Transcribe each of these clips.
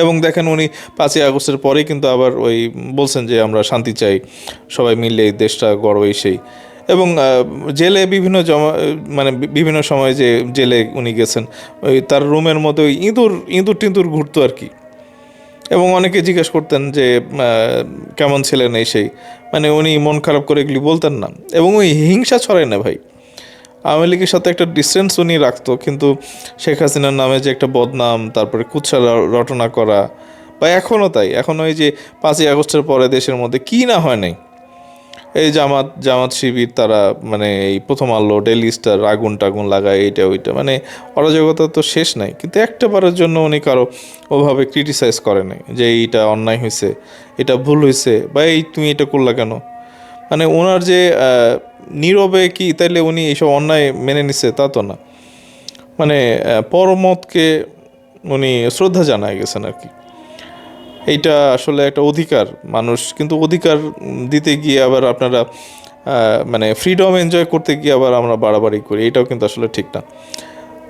এবং দেখেন উনি 5ই আগস্টের পরেই কিন্তু আবার ওই বলছেন যে আমরা শান্তি চাই, সবাই মিলে এই দেশটা গড়ো এই সেই। এবং জেলে বিভিন্ন মানে বিভিন্ন সময় যে জেলে উনি গেছেন, ওই তার রুমের মধ্যে ওই ইঁদুর ইঁদুর টিঁদুর ঘুরতো আর কি। এবং অনেকে জিজ্ঞেস করতেন যে কেমন ছিলেন এই সেই, মানে উনি মন খারাপ করে এগুলি বলতেন না, এবং ওই হিংসা ছড়ায় না ভাই। আওয়ামী লীগের সাথে একটা ডিস্টেন্স উনি রাখতো, কিন্তু শেখ হাসিনার নামে যে একটা বদনাম, তারপরে কুৎসা রটনা করা, বা এখনও তাই, এখন ওই যে 5ই আগস্টের পরে দেশের মধ্যে কী না হয় নাই, এই জামাত জামাত শিবির তারা মানে এই প্রথম আলো ডেইলি স্টার আগুন টাগুন লাগায়, এইটা ওইটা, মানে অরাজকতা তো শেষ নাই। কিন্তু একটা বারের জন্য উনি কারো ওভাবে ক্রিটিসাইজ করে নাই যে এইটা অন্যায় হয়েছে, এটা ভুল হয়েছে, বা এই তুমি এটা করলা কেন। মানে ওনার যে নীরবে কি তাইলে উনি এইসব অন্যায় মেনে নিছে তা তো না, মানে পরমতকে উনি শ্রদ্ধা জানায় গেছেন আর কি। এইটা আসলে একটা অধিকার, মানুষ কিন্তু অধিকার দিতে গিয়ে আবার আপনারা মানে ফ্রিডম এনজয় করতে গিয়ে আবার আমরা বাড়াবাড়ি করি, এটাও কিন্তু আসলে ঠিক না।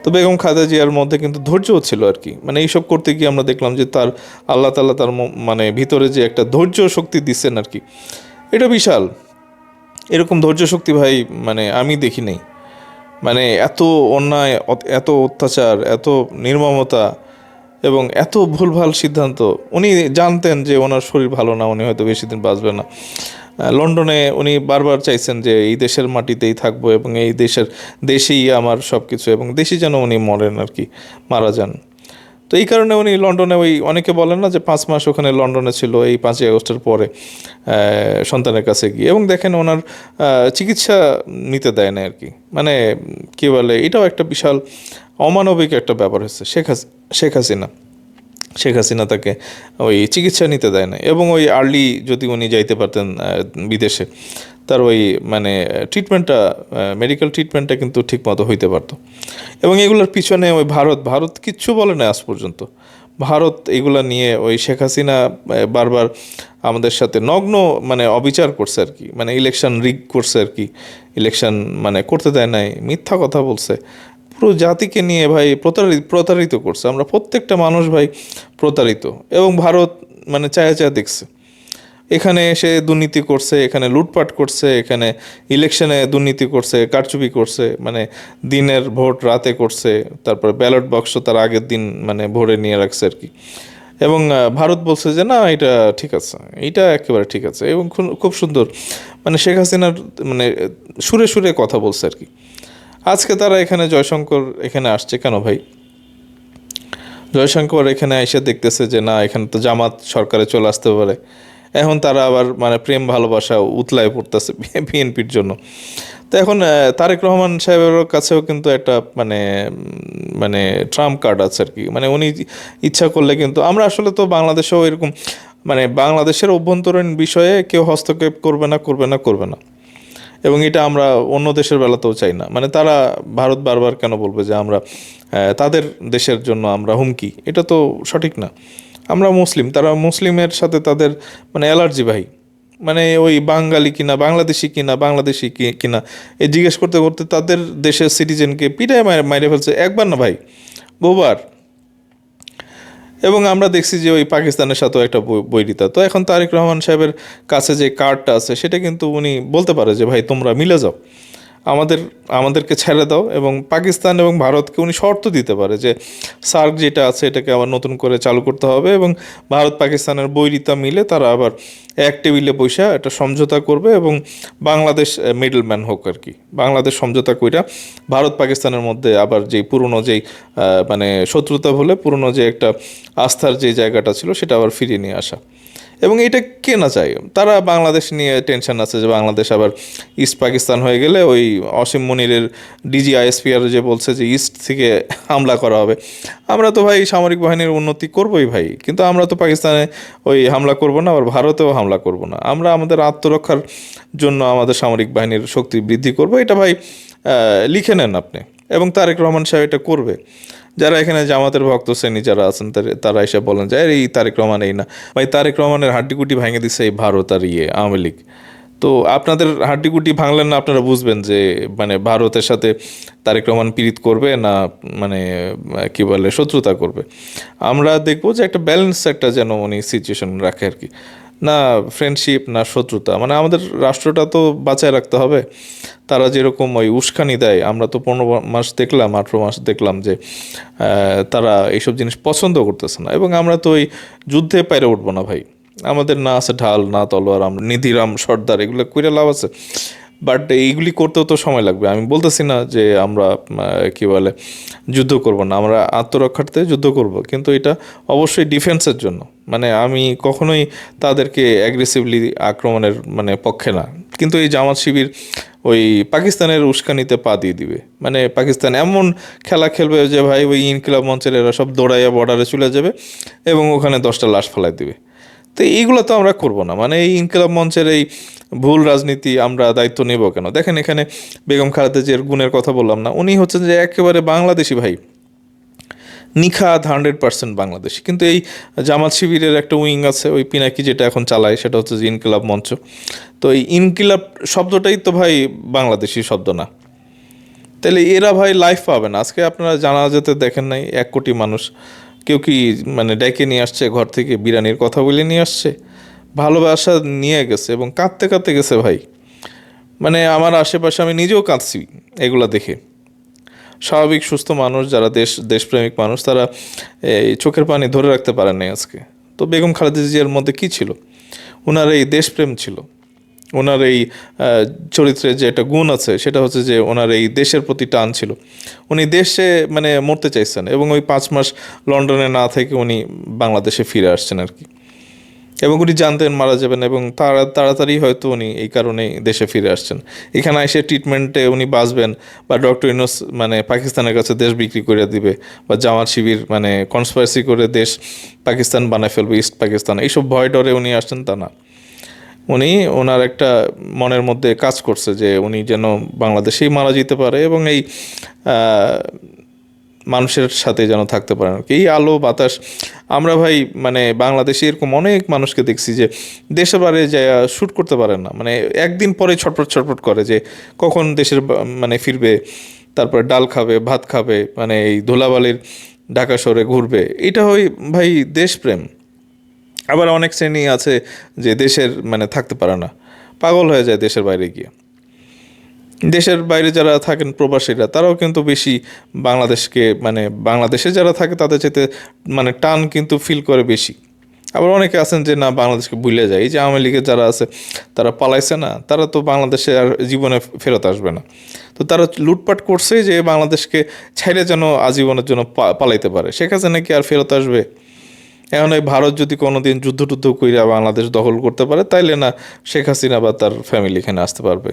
তো বেগম খালেদা জিয়ার মধ্যে কিন্তু ধৈর্যও ছিল আর কি, মানে এইসব করতে গিয়ে আমরা দেখলাম যে তার আল্লাহ তাআলা তার মানে ভিতরে যে একটা ধৈর্য শক্তি দিচ্ছেন আর কি, এটা বিশাল। এরকম ধৈর্য শক্তি ভাই মানে আমি দেখি নাই। মানে এত অন্যায়, এত অত্যাচার, এত নির্মমতা, এবং এত ভুলভাল সিদ্ধান্ত। উনি জানতেন যে ওনার শরীর ভালো না, উনি হয়তো বেশি দিন বাঁচবে না। লন্ডনে উনি বারবার চাইছেন যে এই দেশের মাটিতেই থাকবো, এবং এই দেশেই আমার সব কিছু, এবং দেশই যেন উনি মরেন আর কি, মারা যান। তো এই কারণে উনি লন্ডনে, ওই অনেকে বলেন না যে 5 মাস ওখানে লন্ডনে ছিল এই 5ই আগস্টের পরে সন্তানের কাছে গিয়ে, এবং দেখেন ওনার চিকিৎসা নিতে দেয় না আর কি। মানে কী বলে, এটাও একটা বিশাল অমানবিক একটা ব্যাপার হচ্ছে। শেখ হাসিনা শেখ হাসিনা তাকে ওই চিকিৎসা নিতে দেয় না, এবং ওই আর্লি যদি উনি যাইতে পারতেন বিদেশে, তার ওই মানে ট্রিটমেন্টটা, মেডিকেল ট্রিটমেন্টটা কিন্তু ঠিকমতো হইতে পারতো। এবং এগুলোর পিছনে ওই ভারত কিচ্ছু বলে না আজ পর্যন্ত। ভারত এগুলা নিয়ে ওই শেখ হাসিনা বারবার আমাদের সাথে নগ্ন মানে অবিচার করছে আর কি, মানে ইলেকশন রিগ করছে আর কি, ইলেকশন মানে করতে দেয় নাই, মিথ্যা কথা বলছে, পুরো জাতিকে নিয়ে ভাই প্রতারিত করছে। আমরা প্রত্যেকটা মানুষ ভাই প্রতারিত। এবং ভারত মানে চায়া চায়া দেখছে, এখানে এসে দুর্নীতি করছে, এখানে লুটপাট করছে, এখানে ইলেকশনে দুর্নীতি করছে, কারচুপি করছে, মানে দিনের ভোট রাতে করছে, তারপর ব্যালট বাক্স তার আগের দিন মানে ভরে নিয়ে রাখছে আর কি। এবং ভারত বলছে যে না এটা ঠিক আছে, এইটা একেবারে ঠিক আছে, এবং খুব সুন্দর মানে শেখ হাসিনার মানে সুরে সুরে কথা বলছে আর কি। আজকে তারা এখানে জয়শঙ্কর এখানে আসছে কেন ভাই? জয়শঙ্কর এখানে এসে দেখতেছে যে না, এখানে তো জামাত সরকারে চলে আসতে পারে। এখন তারা আবার মানে প্রেম ভালোবাসা উতলায় পড়তেছে বিএনপির জন্য। তো এখন তারেক রহমান সাহেবের কাছেও কিন্তু একটা মানে মানে ট্রাম্প কার্ড আছে আর কি, মানে উনি ইচ্ছা করলে কিন্তু, আমরা আসলে তো বাংলাদেশেও এরকম মানে বাংলাদেশের অভ্যন্তরীণ বিষয়ে কেউ হস্তক্ষেপ করবে না। এবং এটা আমরা অন্য দেশের বেলাতেও চাই না। মানে তারা, ভারত বারবার কেন বলবে যে আমরা তাদের দেশের জন্য আমরা হুমকি, এটা তো সঠিক না। আমরা মুসলিম, তারা মুসলিমের সাথে তাদের মানে অ্যালার্জি ভাই। মানে ওই বাঙালি কিনা বাংলাদেশি কিনা কিনা এই জিজ্ঞেস করতে করতে তাদের দেশের সিটিজেনকে পিটায় মাইরে ফেলছে, একবার না ভাই, বহুবার। এবং আমরা দেখছি যে ওই পাকিস্তানের সাথেও একটা বৈরিতা। তো এখন তারেক রহমান সাহেবের কাছে যে কার্ডটা আছে সেটা কিন্তু উনি বলতে পারে যে ভাই তোমরা মিলে যাও, আমাদের আমাদেরকে ছেড়ে দাও। এবং পাকিস্তান এবং ভারতকে উনি শর্ত দিতে পারে যে সার্ক যেটা আছে এটাকে আবার নতুন করে চালু করতে হবে, এবং ভারত পাকিস্তানের বৈরিতা মিলে তারা আবার এক টেবিলে বৈশা একটা সমঝোতা করবে, এবং বাংলাদেশ মিডলম্যান হোক আর কি। বাংলাদেশ সমঝোতা কইরা ভারত পাকিস্তানের মধ্যে আবার যেই পুরনো যেই মানে শত্রুতা হলে পুরনো যে একটা আস্থার যে জায়গাটা ছিল সেটা আবার ফিরিয়ে নিয়ে আসা। এবং এটা কে না চায়? তারা বাংলাদেশ নিয়ে টেনশন আছে যে বাংলাদেশ আবার ইস্ট পাকিস্তান হয়ে গেলে ওই অসীম মনিরের ডিজিআইএসপিআর যে বলছে যে ইস্ট থেকে হামলা করা হবে। আমরা তো ভাই সামরিক বাহিনীর উন্নতি করবোই ভাই, কিন্তু আমরা তো পাকিস্তানে ওই হামলা করব না, আবার ভারতেও হামলা করব না। আমরা আমাদের আত্মরক্ষার জন্য আমাদের সামরিক বাহিনীর শক্তি বৃদ্ধি করব, এটা ভাই লিখে নেন আপনি। এবং তারেক রহমান সাহেব এটা করবে। যারা এখানে জামাতের ভক্ত শ্রেণী যারা আছেন তারা এসে বলেন যে এই তারেক রহমান এই না, ভাই তারেক রহমানের হাড্ডিগুটি ভেঙে দিচ্ছে এই ভারত আর আওয়ামী লীগ। তো আপনাদের হাড্ডিগুটি ভাঙলেন না, আপনারা বুঝবেন যে মানে ভারতের সাথে তারেক রহমান পীড়িত করবে না, মানে কি বলে শত্রুতা করবে। আমরা দেখবো যে একটা ব্যালেন্স একটা যেন উনি সিচুয়েশন রাখে আর কি, না ফ্রেন্ডশিপ না শত্রুতা, মানে আমাদের রাষ্ট্রটা তো বাঁচায় রাখতে হবে। তারা যেরকম ওই উস্কানি দেয়, আমরা তো 15 মাস দেখলাম, 18 মাস দেখলাম যে তারা এইসব জিনিস পছন্দ করতেছে না, এবং আমরা তো ওই যুদ্ধে পাইরে উঠবো না ভাই। আমাদের না আছে ঢাল না তলোয়ার, আমরা নিধিরাম সর্দার এগুলো কইরা লাভ আছে? বাট এইগুলি করতেও তো সময় লাগবে। আমি বলতেছি না যে আমরা কি বলে যুদ্ধ করব না, আমরা আত্মরক্ষার্থে যুদ্ধ করব, কিন্তু এটা অবশ্যই ডিফেন্সের জন্য। মানে আমি কখনোই তাদেরকে অ্যাগ্রেসিভলি আক্রমণের মানে পক্ষে না, কিন্তু এই জামাত শিবির ওই পাকিস্তানের উস্কানিতে পা দিয়ে দিবে। মানে পাকিস্তান এমন খেলা খেলবে যে ভাই ওই ইনকিলাব মঞ্চের এরা সব দৌড়াইয়া বর্ডারে চলে যাবে এবং ওখানে 10টা লাশ ফেলাই দিবে। তো এইগুলো তো আমরা করব না, মানে এই ইনকিলাব মঞ্চের এই ভুল রাজনীতি আমরা দায়িত্ব নেব কেন? দেখেন এখানে বেগম খালেদা জিয়ার গুণের কথা বললাম না, উনি হচ্ছেন যে একেবারে বাংলাদেশি ভাই, নিখাত 100% বাংলাদেশি। কিন্তু এই জামাত শিবিরের একটা উইং আছে ওই পিনাকি, যেটা এখন চালায়, সেটা হচ্ছে যে ইনকিলাব মঞ্চ। তো এই ইনকিলাব শব্দটাই তো ভাই বাংলাদেশি শব্দ না, তাহলে এরা ভাই লাইফ পাবে না। আজকে আপনারা জানাজাতে দেখেন নাই 1 কোটি মানুষ, কেউ কি মানে ডেকে নিয়ে আসছে ঘর থেকে, বিরিয়ানির কথা বলে নিয়ে আসছে, ভালোবাসা নিয়ে গেছে এবং কাঁদতে কাঁদতে গেছে ভাই। মানে আমার আশেপাশে আমি নিজেও কাঁদছি এগুলা দেখে। স্বাভাবিক সুস্থ মানুষ যারা দেশপ্রেমিক মানুষ, তারা এই চোখের পানি ধরে রাখতে পারেন নাই আজকে। তো বেগম খালেদা জিয়ার মধ্যে কী ছিল? ওনার এই দেশপ্রেম ছিল, ওনার এই চরিত্রের যে একটা গুণ আছে সেটা হচ্ছে যে ওনার এই দেশের প্রতি টান ছিল। উনি দেশে মানে মরতে চাইছেন, এবং ওই 5 মাস লন্ডনে না থেকে উনি বাংলাদেশে ফিরে আসছেন আর কি। এবং উনি জানতেন মারা যাবেন, এবং তাড়াতাড়ি হয়তো উনি এই কারণেই দেশে ফিরে আসছেন। এখানে এসে ট্রিটমেন্টে উনি বাঁচবেন, বা ডক্টর ইউনূস মানে পাকিস্তানের কাছে দেশ বিক্রি করে দিবে, বা জামাত শিবির মানে কনস্পাইরেসি করে দেশ পাকিস্তান বানায় ফেলবে, ইস্ট পাকিস্তান, এইসব ভয় ডরে উনি আসছেন তা না। উনি ওনার একটা মনের মধ্যে কাজ করছে যে উনি যেন বাংলাদেশেই মারা যেতে পারে, এবং এই মানুষের সাথে যেন থাকতে পারেন আর কি। এই আলো বাতাস আমরা ভাই মানে বাংলাদেশে এরকম অনেক মানুষকে দেখছি যে দেশের বাইরে যায় শ্যুট করতে পারেন না, মানে একদিন পরে ছটফট ছটফট করে যে কখন দেশের মানে ফিরবে, তারপরে ডাল খাবে, ভাত খাবে, মানে এই ধুলাবালির ঢাকা শহরে ঘুরবে। এটা হয় ভাই দেশপ্রেম। আবার অনেক শ্রেণী আছে যে দেশের মানে থাকতে পারে না, পাগল হয়ে যায় দেশের বাইরে গিয়ে। দেশের বাইরে যারা থাকেন প্রবাসীরা, তারাও কিন্তু বেশি বাংলাদেশকে মানে বাংলাদেশে যারা থাকে তাদের চাইতে মানে টান কিন্তু ফিল করে বেশি। আবার অনেকে আছেন যে না বাংলাদেশকে ভুলে যায়। এই যে আওয়ামী লীগের যারা আছে, তারা পালাইছে না, তারা তো বাংলাদেশে আর জীবনে ফেরত আসবে না। তো তারা লুটপাট করছে যে বাংলাদেশকে ছাইড়ে যেন আজীবনের জন্য পালাইতে পারে। শেখ হাসিনা কি আর ফেরত আসবে? এখন এই ভারত যদি কোনোদিন যুদ্ধ টুদ্ধ কইরা বাংলাদেশ দখল করতে পারে, তাইলে না শেখ হাসিনা বা তার ফ্যামিলি এখানে আসতে পারবে।